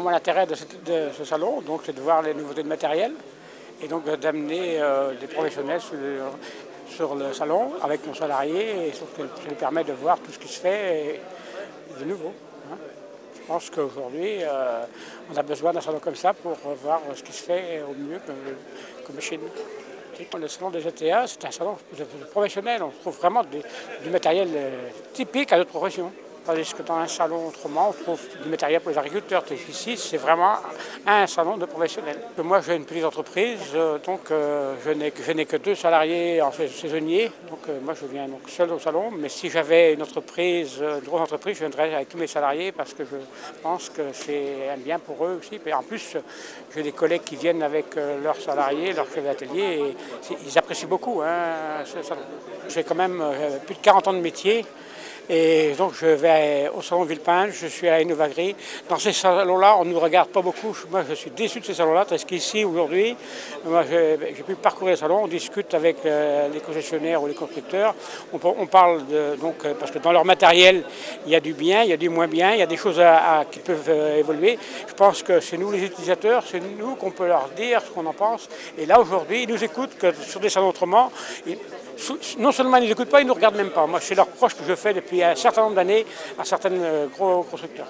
moi, l'intérêt de ce salon, donc, c'est de voir les nouveautés de matériel et donc d'amener des professionnels sur le salon avec nos salariés et ça nous permet de voir tout ce qui se fait de nouveau. Hein. Je pense qu'aujourd'hui, on a besoin d'un salon comme ça pour voir ce qui se fait au mieux comme chez nous. Le salon des GTA, c'est un salon de professionnel. On trouve vraiment du matériel typique à notre profession. Tandis que dans un salon autrement, on trouve du matériel pour les agriculteurs. Ici, c'est vraiment un salon de professionnels. Moi, j'ai une petite entreprise, donc je n'ai que 2 salariés en saisonnier. Donc moi, je viens donc seul au salon. Mais si j'avais une grosse entreprise, je viendrais avec tous mes salariés parce que je pense que c'est un bien pour eux aussi. Et en plus, j'ai des collègues qui viennent avec leurs salariés, leurs chefs d'atelier, et ils apprécient beaucoup ce salon. J'ai quand même plus de 40 ans de métier. Et donc je vais au salon Villepinte, je suis à Innovagri. Dans ces salons-là, on ne nous regarde pas beaucoup. Moi, je suis déçu de ces salons-là, parce qu'ici, aujourd'hui, j'ai pu parcourir le salon, on discute avec les concessionnaires ou les constructeurs. On parle parce que dans leur matériel, il y a du bien, il y a du moins bien, il y a des choses qui peuvent évoluer. Je pense que c'est nous les utilisateurs, c'est nous qu'on peut leur dire ce qu'on en pense. Et là, aujourd'hui, ils nous écoutent que sur des salons autrement. Non seulement ils ne nous écoutent pas, ils ne nous regardent même pas. Moi, c'est leur reproche que je fais depuis un certain nombre d'années à certains gros constructeurs.